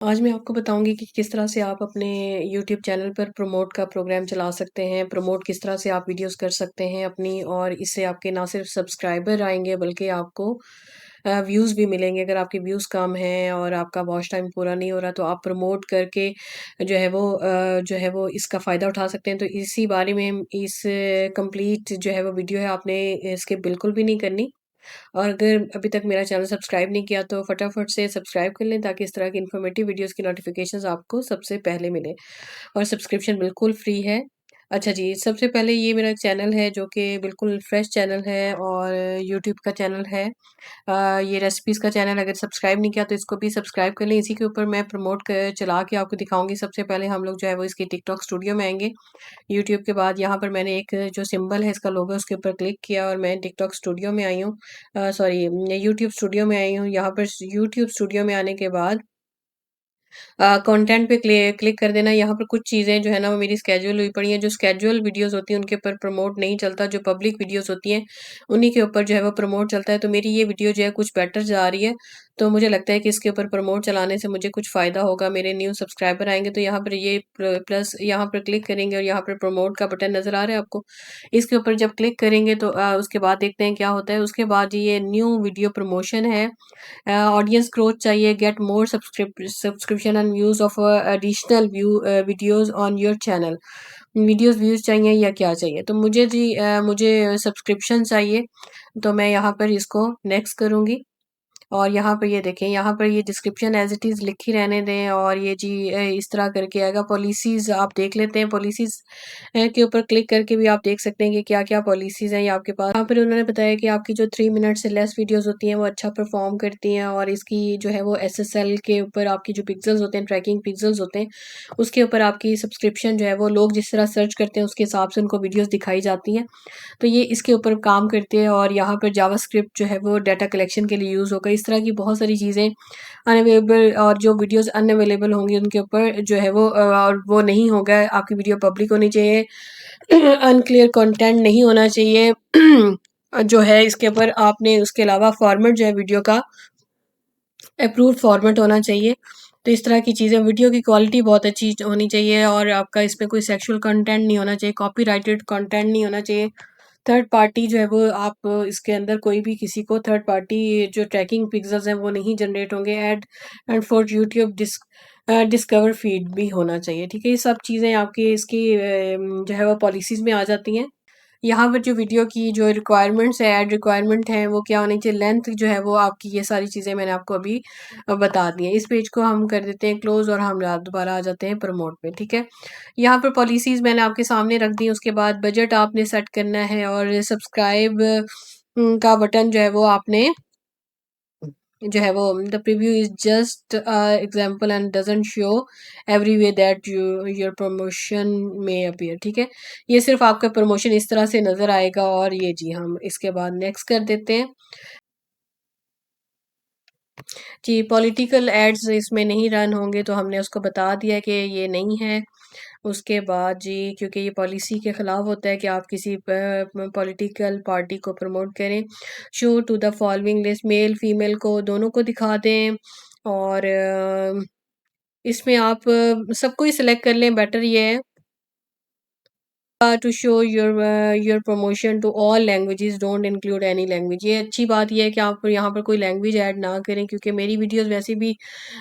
आज मैं आपको बताऊँगी कि किस तरह से आप अपने यूट्यूब चैनल पर प्रमोट का प्रोग्राम चला सकते हैं। प्रमोट किस तरह से आप वीडियोज़ कर सकते हैं अपनी और इससे आपके ना सिर्फ सब्सक्राइबर आएँगे बल्कि आपको व्यूज़ भी मिलेंगे। अगर आपके व्यूज़ कम हैं और आपका वॉच टाइम पूरा नहीं हो रहा तो आप प्रमोट करके जो है वो इसका फ़ायदा उठा सकते हैं। तो इसी बारे में इस कंप्लीट जो है वो वीडियो है आपने स्किप बिल्कुल भी नहीं करनी। और अगर अभी तक मेरा चैनल सब्सक्राइब नहीं किया तो फटाफट से सब्सक्राइब कर लें ताकि इस तरह की इन्फॉर्मेटिव वीडियोस की नोटिफिकेशंस आपको सबसे पहले मिले और सब्सक्रिप्शन बिल्कुल फ्री है। अच्छा जी, सबसे पहले ये मेरा चैनल है जो कि बिल्कुल फ्रेश चैनल है और यूट्यूब का चैनल है। ये रेसिपीज़ का चैनल अगर सब्सक्राइब नहीं किया तो इसको भी सब्सक्राइब कर लें। इसी के ऊपर मैं प्रमोट कर चला के आपको दिखाऊँगी। सबसे पहले हम लोग जो है वो इसकी टिकटॉक स्टूडियो में आएँगे। यूट्यूब के बाद यहाँ पर मैंने एक जो सिंबल है इसका लोगो उसके ऊपर क्लिक किया और मैं टिकटॉक स्टूडियो में आई हूँ। सॉरी, यूट्यूब स्टूडियो में आई हूँ। यहाँ पर यूट्यूब स्टूडियो में आने के बाद कंटेंट पे क्लिक कर देना। यहाँ पर कुछ चीज़ें जो है ना वो मेरी स्केड्यूल हुई पड़ी हैं। जो स्केड्यूल वीडियोज़ होती हैं उनके ऊपर प्रमोट नहीं चलता, जो पब्लिक वीडियोज़ होती हैं उन्हीं के ऊपर जो है वो प्रमोट चलता है। तो मेरी ये वीडियो जो है कुछ बेटर जा रही है, तो मुझे लगता है कि इसके ऊपर प्रमोट चलाने से मुझे कुछ फ़ायदा होगा, मेरे न्यू सब्सक्राइबर आएँगे। तो यहाँ पर ये प्लस यहाँ पर क्लिक करेंगे और यहाँ पर प्रमोट का बटन नज़र आ रहा है आपको? इसके ऊपर जब क्लिक करेंगे तो उसके बाद देखते हैं क्या होता है। उसके बाद ये न्यू वीडियो प्रमोशन है। ऑडियंस ग्रोथ चाहिए, get more subscription and views of additional videos on your channel. Videos views चाहिए या क्या चाहिए? तो मुझे जी मुझे सब्सक्रिप्शन चाहिए, तो मैं यहाँ पर इसको नेक्स्ट करूँगी। और यहाँ पर ये देखें, यहाँ पर ये डिस्क्रिप्शन एज़ इट इज़ लिख ही रहने दें और ये जी इस तरह करके आएगा। पॉलिसीज़ आप देख लेते हैं, पॉलिसीज़ के ऊपर क्लिक करके भी आप देख सकते हैं कि क्या-क्या पॉलिसीज़ हैं ये आपके पास। यहाँ पर उन्होंने बताया कि आपकी जो 3 मिनट से लेस वीडियोज़ होती हैं वो अच्छा परफ़ॉर्म करती हैं और इसकी जो है वो एसएसएल के ऊपर आपकी जो पिक्सेल्स होते हैं, ट्रैकिंग पिक्सेल्स होते हैं, उसके ऊपर आपकी सब्सक्रिप्शन जो है वो लोग जिस तरह सर्च करते हैं उसके हिसाब से उनको वीडियोज़ दिखाई जाती हैं। तो ये इसके ऊपर काम करती है और यहाँ पर जावास्क्रिप्ट जो है वो डाटा कलेक्शन के लिए यूज़ होगा। इस तरह की बहुत सारी चीज़ें अनअवेलेबल और जो वीडियोज़ अनअवेलेबल होंगी उनके ऊपर जो है वो और वो नहीं होगा, आपकी वीडियो पब्लिक होनी चाहिए। अनक्लियर कंटेंट नहीं होना चाहिए। जो है इसके ऊपर आपने उसके अलावा फॉर्मेट जो है वीडियो का अप्रूव्ड फॉर्मेट होना चाहिए। तो इस तरह की चीज़ें, वीडियो की क्वालिटी बहुत अच्छी होनी चाहिए और आपका इसमें कोई सेक्सुअल कंटेंट नहीं होना चाहिए, कॉपीराइटेड कंटेंट नहीं होना चाहिए। थर्ड पार्टी जो है वो आप इसके अंदर कोई भी किसी को थर्ड पार्टी जो ट्रैकिंग पिक्सेल्स हैं वो नहीं जनरेट होंगे। And for YouTube discover feed भी होना चाहिए, ठीक है? ये सब चीज़ें आपकी इसकी जो है वो पॉलिसीज़ में आ जाती हैं। यहाँ पर जो वीडियो की जो रिक्वायरमेंट्स है, ऐड रिक्वायरमेंट है, वो क्या होनी चाहिए, लेंथ जो है वो आपकी, ये सारी चीज़ें मैंने आपको अभी बता दी हैं। इस पेज को हम कर देते हैं क्लोज़ और हम दोबारा आ जाते हैं प्रमोट पे, ठीक है? यहाँ पर पॉलिसीज़ मैंने आपके सामने रख दी, उसके बाद बजट आपने सेट करना है और सब्सक्राइब का बटन जो है वो आपने जो है वो the preview is just example and doesn't show every way that your promotion में अपीयर, ठीक है? ये सिर्फ़ आपका प्रमोशन इस तरह से नज़र आएगा और ये जी हम इसके बाद नेक्स्ट कर देते हैं। जी, पॉलिटिकल एड्स इसमें नहीं रन होंगे तो हमने उसको बता दिया कि ये नहीं है। उसके बाद जी, क्योंकि ये पॉलिसी के ख़िलाफ़ होता है कि आप किसी पॉलिटिकल पार्टी को प्रमोट करें। Show to the following list, male female को दोनों को दिखा दें और इसमें आप सबको ही सिलेक्ट कर लें, बेटर ये है। To show your promotion to all languages, don't include any language. ये अच्छी बात ये है कि आप यहाँ पर कोई लैंग्वेज ऐड ना करें क्योंकि मेरी वीडियोस वैसे भी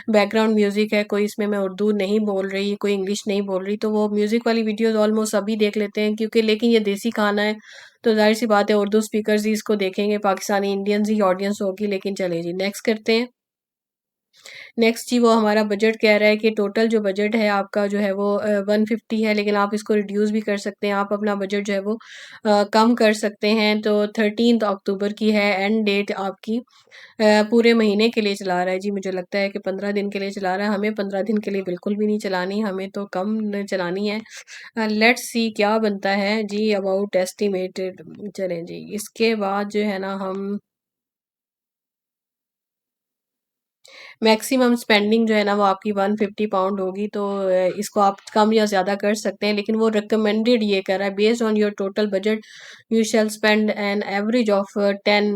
बैकग्राउंड म्यूज़िक है, कोई इसमें मैं उर्दू नहीं बोल रही, कोई इंग्लिश नहीं बोल रही, तो वो म्यूज़िक वाली वीडियोस ऑलमोस्ट सभी देख लेते हैं क्योंकि लेकिन ये देसी खाना है, तो ज़ाहिर सी बात है उर्दू स्पीकर्स ही इसको देखेंगे, पाकिस्तानी इंडियंस ही ऑडियंस होगी। लेकिन चलें जी, नेक्स्ट करते हैं। नेक्स्ट जी, वो हमारा बजट कह रहा है कि टोटल जो बजट है आपका जो है वो 150 है, लेकिन आप इसको रिड्यूस भी कर सकते हैं। आप अपना बजट जो है वो कम कर सकते हैं। तो 13 अक्टूबर की है एंड डेट आपकी। पूरे महीने के लिए चला रहा है जी, मुझे लगता है कि 15 दिन के लिए चला रहा है। हमें 15 दिन के लिए बिल्कुल भी नहीं चलानी, हमें तो कम चलानी है। लेट्स सी क्या बनता है जी अबाउट एस्टिमेटेड। चलें जी, इसके बाद जो है ना हम मैक्सिमम स्पेंडिंग जो है ना वो आपकी 150 पाउंड होगी, तो इसको आप कम या ज़्यादा कर सकते हैं, लेकिन वो रिकमेंडेड ये कर रहा है based on your total budget you shall spend an average of 10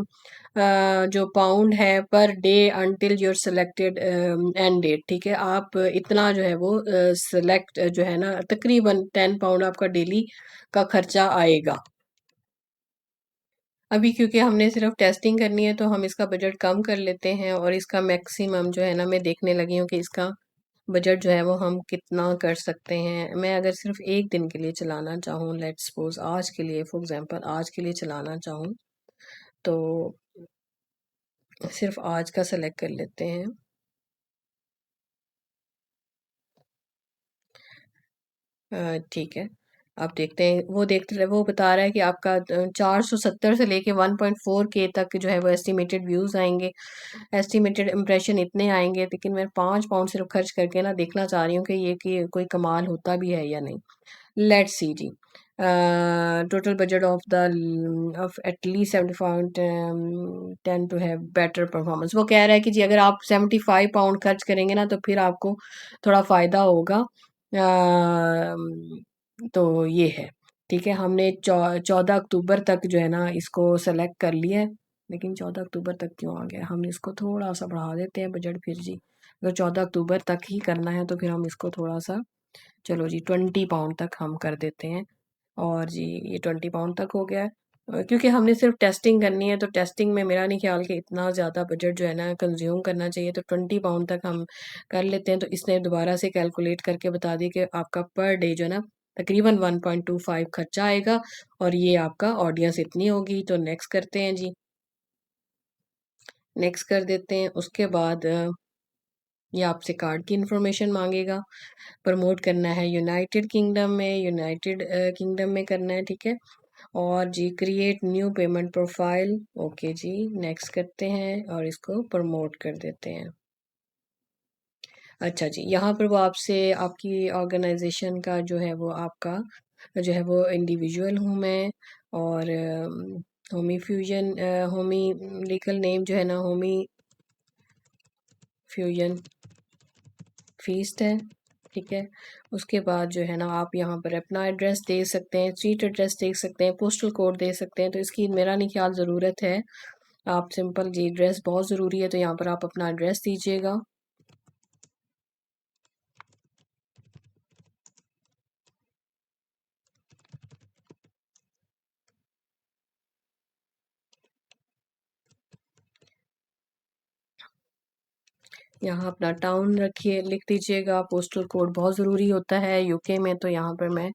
जो पाउंड है per day until your selected end date, ठीक है। आप इतना जो है वो सिलेक्ट जो है ना, तकरीबन 10 पाउंड आपका डेली का खर्चा आएगा। अभी क्योंकि हमने सिर्फ टेस्टिंग करनी है तो हम इसका बजट कम कर लेते हैं, और इसका मैक्सिमम जो है ना मैं देखने लगी हूँ कि इसका बजट जो है वो हम कितना कर सकते हैं। मैं अगर सिर्फ एक दिन के लिए चलाना चाहूँ, लेट्स सपोज आज के लिए, फॉर एग्जांपल आज के लिए चलाना चाहूँ, तो सिर्फ आज का सेलेक्ट कर लेते हैं। ठीक है। आप देखते हैं, वो देखते रहे, वो बता रहा है कि आपका 470 से लेके 1.4 के तक जो है वो एस्टिमेटेड व्यूज आएंगे, एस्टिमेटेड इम्प्रेशन इतने आएंगे। लेकिन मैं 5 पाउंड सिर्फ खर्च करके ना देखना चाह रही हूँ कि ये कि कोई कमाल होता भी है या नहीं। लेट्स सी जी। Total budget of the of at least 75 ten to have better performance. वो कह रहा है कि जी अगर आप 75 पाउंड खर्च करेंगे ना तो फिर आपको थोड़ा फ़ायदा होगा। तो ये है, ठीक है। हमने 14 अक्टूबर तक जो है ना इसको सेलेक्ट कर लिया है। लेकिन 14 अक्टूबर तक क्यों आ गया, हम इसको थोड़ा सा बढ़ा देते हैं बजट फिर जी। अगर 14 अक्टूबर तक ही करना है तो फिर हम इसको थोड़ा सा, चलो जी 20 पाउंड तक हम कर देते हैं। और जी ये 20 पाउंड तक हो गया है। क्योंकि हमने सिर्फ टेस्टिंग करनी है तो टेस्टिंग में मेरा नहीं ख्याल कि इतना ज़्यादा बजट जो है ना कंज्यूम करना चाहिए, तो 20 पाउंड तक हम कर लेते हैं। तो इसने दोबारा से कैलकुलेट करके बता दी कि आपका पर डे जो है ना तकरीबन 1.25 खर्चा आएगा, और ये आपका ऑडियंस इतनी होगी। तो नेक्स्ट करते हैं जी, नेक्स्ट कर देते हैं। उसके बाद ये आपसे कार्ड की इंफॉर्मेशन मांगेगा। प्रमोट करना है यूनाइटेड किंगडम में, यूनाइटेड किंगडम में करना है, ठीक है। और जी create new payment profile, okay जी नेक्स्ट करते हैं और इसको प्रमोट कर देते हैं। अच्छा जी, यहाँ पर वो आपसे आपकी ऑर्गेनाइजेशन का जो है वो आपका जो है वो इंडिविजुअल हूँ मैं, और Homi fusion, Homi legal name जो है ना होमी फ्यूजन फीस्ट है, ठीक है। उसके बाद जो है ना आप यहाँ पर अपना एड्रेस दे सकते हैं, स्ट्रीट एड्रेस दे सकते हैं, पोस्टल कोड दे सकते हैं। तो इसकी मेरा नहीं ख्याल ज़रूरत है। आप सिंपल जी एड्रेस बहुत ज़रूरी है, तो यहाँ पर आप अपना एड्रेस दीजिएगा। यहाँ अपना टाउन रखिए, लिख दीजिएगा। पोस्टल कोड बहुत ज़रूरी होता है यूके में, तो यहाँ पर मैं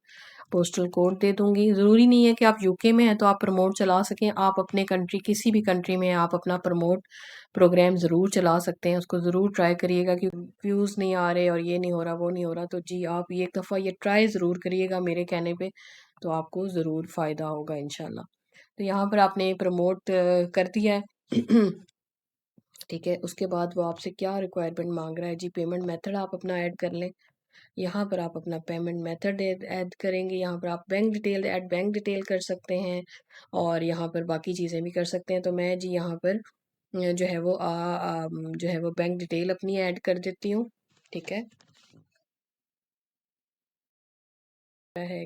पोस्टल कोड दे दूंगी। ज़रूरी नहीं है कि आप यूके में हैं तो आप प्रमोट चला सकें। आप अपने कंट्री, किसी भी कंट्री में आप अपना प्रमोट प्रोग्राम ज़रूर चला सकते हैं। उसको ज़रूर ट्राई करिएगा कि व्यूज़ नहीं आ रहे और ये नहीं हो रहा वो नहीं हो रहा, तो जी आप ये एक दफ़ा ये ट्राई ज़रूर करिएगा मेरे कहने पे, तो आपको ज़रूर फ़ायदा होगा इंशाल्लाह। तो यहाँ पर आपने प्रमोट कर दिया है। ठीक है। उसके बाद वो आपसे क्या रिक्वायरमेंट मांग रहा है जी, पेमेंट मेथड आप अपना ऐड कर लें। यहाँ पर आप अपना पेमेंट मेथड ऐड करेंगे। यहाँ पर आप bank detail add bank detail कर सकते हैं, और यहाँ पर बाकी चीज़ें भी कर सकते हैं। तो मैं जी यहाँ पर जो है वो जो है वो बैंक डिटेल अपनी ऐड कर देती हूँ, ठीक है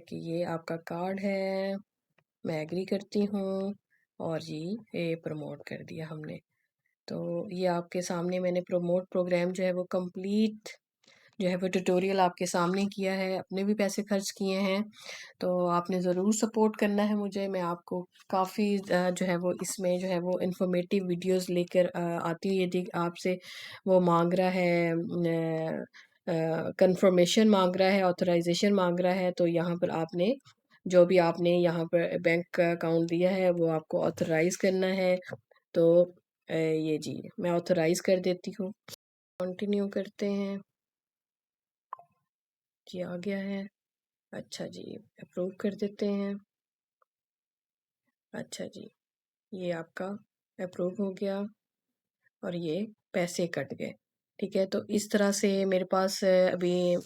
कि ये आपका कार्ड है, मैं एग्री करती हूँ, और जी ये प्रमोट कर दिया हमने। तो ये आपके सामने मैंने प्रमोट प्रोग्राम जो है वो कंप्लीट जो है वो ट्यूटोरियल आपके सामने किया है, अपने भी पैसे खर्च किए हैं। तो आपने ज़रूर सपोर्ट करना है मुझे। मैं आपको काफ़ी जो है वो इसमें जो है वो इंफॉर्मेटिव वीडियोस लेकर आती हूँ। यदि आपसे वो मांग रहा है, कंफर्मेशन मांग रहा है, ऑथराइजेशन मांग रहा है, तो यहाँ पर आपने जो भी आपने यहाँ पर बैंक का अकाउंट दिया है वो आपको ऑथराइज करना है। तो ये जी मैं ऑथराइज कर देती हूँ। कंटिन्यू करते हैं जी, आ गया है। अच्छा जी, अप्रूव कर देते हैं। अच्छा जी, ये आपका अप्रूव हो गया, और ये पैसे कट गए, ठीक है। तो इस तरह से मेरे पास अभी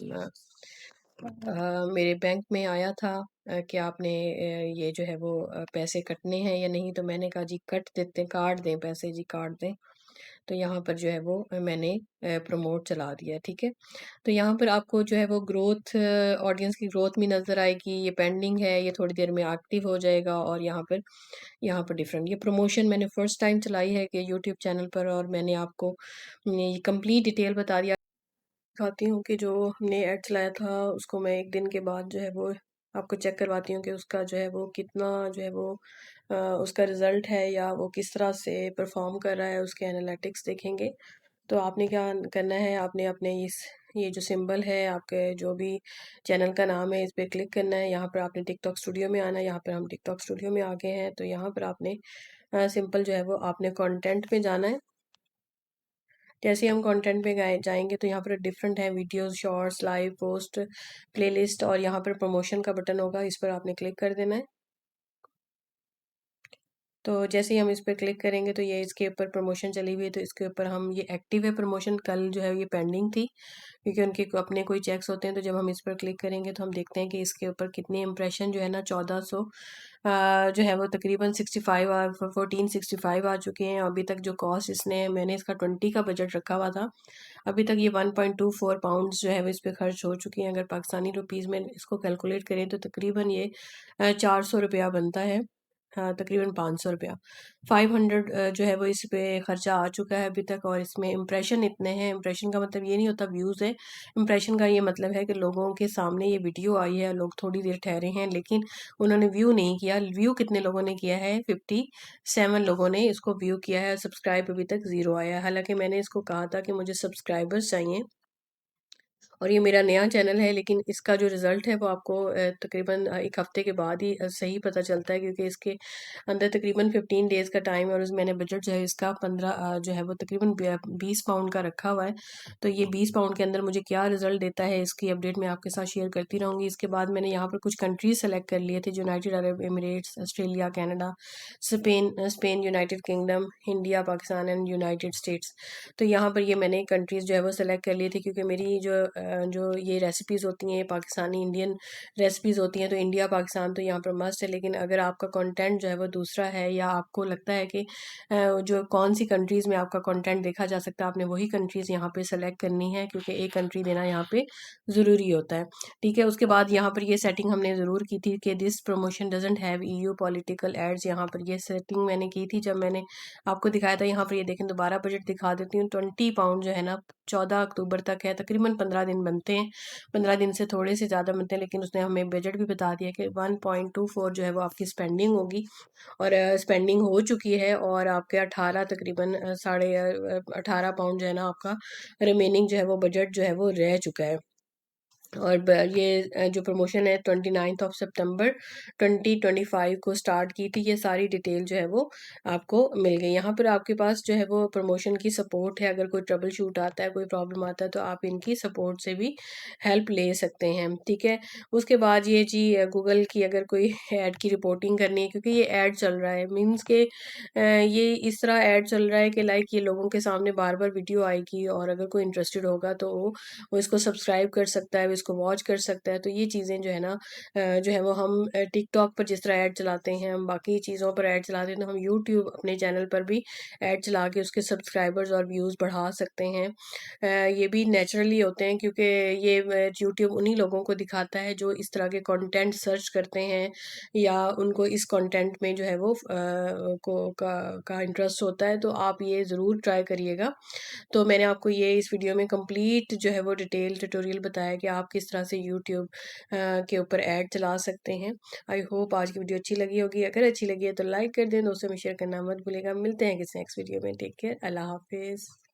मेरे बैंक में आया था कि आपने ये जो है वो पैसे कटने हैं या नहीं। तो मैंने कहा जी कट देते, काट दें पैसे जी, काट दें। तो यहाँ पर जो है वो मैंने प्रमोट चला दिया, ठीक है। तो यहाँ पर आपको जो है वो ग्रोथ ऑडियंस की ग्रोथ भी नज़र आएगी, ये पेंडिंग है, ये थोड़ी देर में एक्टिव हो जाएगा और यहाँ पर डिफरेंट ये प्रमोशन मैंने फर्स्ट टाइम चलाई है कि यूट्यूब चैनल पर और मैंने आपको ये कंप्लीट डिटेल बता दिया। दिखाती हूँ कि जो हमने ऐड चलाया था उसको मैं 1 दिन के बाद जो है वो आपको चेक करवाती हूँ कि उसका जो है वो कितना जो है वो उसका रिज़ल्ट है या वो किस तरह से परफ़ॉर्म कर रहा है, उसके एनालिटिक्स देखेंगे। तो आपने क्या करना है, आपने अपने ये जो सिंबल है आपके जो भी चैनल का नाम है इस पे क्लिक करना है। यहाँ पर आपने टिकटॉक स्टूडियो में आना है, यहाँ पर हम टिकटॉक स्टूडियो में आ गए हैं। तो यहाँ पर आपने सिंपल जो है वो आपने कंटेंट पे जाना है। जैसे हम कंटेंट पे गए जाएंगे तो यहाँ पर डिफरेंट है videos, shorts, live, post, playlist और यहाँ पर प्रमोशन का बटन होगा, इस पर आपने क्लिक कर देना है। तो जैसे ही हम इस पर क्लिक करेंगे तो ये इसके ऊपर प्रमोशन चली हुई है, तो इसके ऊपर हम ये एक्टिव है प्रमोशन, कल जो है ये पेंडिंग थी क्योंकि उनके अपने कोई चेक्स होते हैं। तो जब हम इस पर क्लिक करेंगे तो हम देखते हैं कि इसके ऊपर कितने इंप्रेशन जो है ना 1400 जो है वो तकरीबन 65 आ 1465 आ चुके हैं। अभी तक जो कॉस्ट इसने मैंने इसका 20 का बजट रखा हुआ था, अभी तक ये 1.24 पाउंड्स जो है वो इस पर खर्च हो चुकी हैं। अगर पाकिस्तानी रुपीज़ में इसको कैलकुलेट करें तो तकरीबन ये 400 रुपया बनता है, हाँ तकरीबन 500 रुपया 500 जो है वो इस पे खर्चा आ चुका है अभी तक। और इसमें इम्प्रेशन इतने हैं, इम्प्रेशन का मतलब ये नहीं होता व्यूज़ है, इम्प्रेशन का ये मतलब है कि लोगों के सामने ये वीडियो आई है, लोग थोड़ी देर ठहरे हैं लेकिन उन्होंने व्यू नहीं किया। व्यू कितने लोगों ने किया है, 57 लोगों ने इसको व्यू किया है। सब्सक्राइब अभी तक 0 आया है, हालांकि मैंने इसको कहा था कि मुझे सब्सक्राइबर्स चाहिए और ये मेरा नया चैनल है, लेकिन इसका जो रिज़ल्ट है वो आपको तकरीबन 1 हफ़्ते के बाद ही सही पता चलता है क्योंकि इसके अंदर तकरीबन 15 डेज़ का टाइम है और मैंने बजट जो है इसका 15 जो है वो तकरीबन 20 पाउंड का रखा हुआ है। तो ये 20 पाउंड के अंदर मुझे क्या रिज़ल्ट देता है इसकी अपडेट मैं आपके साथ शेयर करती रहूँगी। इसके बाद मैंने यहाँ पर कुछ कंट्रीज़ सेलेक्ट कर लिए थे, United Arab Emirates, Australia, Canada, Spain, United kingdom, India, Pakistan and United states. तो यहाँ पर ये मैंने कंट्रीज़ जो है वो सेलेक्ट कर ली थी क्योंकि मेरी जो ये रेसिपीज़ होती हैं पाकिस्तानी इंडियन रेसिपीज़ होती हैं, तो इंडिया पाकिस्तान तो यहाँ पर मस्ट है। लेकिन अगर आपका कंटेंट जो है वो दूसरा है या आपको लगता है कि जो कौन सी कंट्रीज़ में आपका कंटेंट देखा जा सकता है, आपने वही कंट्रीज़ यहाँ पे सेलेक्ट करनी है क्योंकि एक कंट्री देना यहाँ पे ज़रूरी होता है, ठीक है। उसके बाद यहाँ पर ये सेटिंग हमने ज़रूर की थी कि this promotion doesn't have EU political ads. यहाँ पर ये सेटिंग मैंने की थी जब मैंने आपको दिखाया था। यहाँ पर ये देखें, दोबारा बजट दिखा देती हूँ। 20 पाउंड जो है ना 14 अक्टूबर तक है, तकरीबन 15 दिन बनते हैं, 15 दिन से थोड़े से ज़्यादा बनते हैं, लेकिन उसने हमें बजट भी बता दिया कि 1.24 जो है वो आपकी स्पेंडिंग होगी और स्पेंडिंग हो चुकी है और आपके 18 तकरीबन साढ़े 18 पाउंड जो है ना आपका रिमेनिंग जो है वो बजट जो है वो रह चुका है। और ये जो प्रमोशन है 29 ऑफ सितंबर 2025 को स्टार्ट की थी। ये सारी डिटेल जो है वो आपको मिल गई। यहाँ पर आपके पास जो है वो प्रमोशन की सपोर्ट है, अगर कोई ट्रबल शूट आता है, कोई प्रॉब्लम आता है तो आप इनकी सपोर्ट से भी हेल्प ले सकते हैं, ठीक है। उसके बाद ये जी गूगल की अगर कोई ऐड की रिपोर्टिंग करनी है क्योंकि ये ऐड चल रहा है, मीन्स के ये इस तरह ऐड चल रहा है कि लाइक ये लोगों के सामने बार बार वीडियो आएगी और अगर कोई इंटरेस्टेड होगा तो वो इसको सब्सक्राइब कर सकता है, वो इसको वॉच कर सकता है। तो ये चीज़ें जो है ना जो है वो हम टिकटॉक पर जिस तरह ऐड चलाते हैं, हम बाकी चीज़ों पर ऐड चलाते हैं, तो हम यूट्यूब अपने चैनल पर भी ऐड चला के उसके सब्सक्राइबर्स और व्यूज़ बढ़ा सकते हैं। ये भी नेचुरली होते हैं क्योंकि ये यूट्यूब उन्हीं लोगों को दिखाता है जो इस तरह के कंटेंट सर्च करते हैं या उनको इस कंटेंट में जो है वो का इंटरेस्ट होता है। तो आप ये ज़रूर ट्राई करिएगा। तो मैंने आपको ये इस वीडियो में कंप्लीट जो है वो डिटेल ट्यूटोरियल बताया कि आप किस तरह से यूट्यूब के ऊपर ऐड चला सकते हैं। आई होप आज की वीडियो अच्छी लगी होगी, अगर अच्छी लगी है तो लाइक कर दें, दोस्तों में शेयर करना मत भूलिएगा। मिलते हैं किसी नेक्स्ट वीडियो में, टेक केयर, अल्लाह हाफिज़।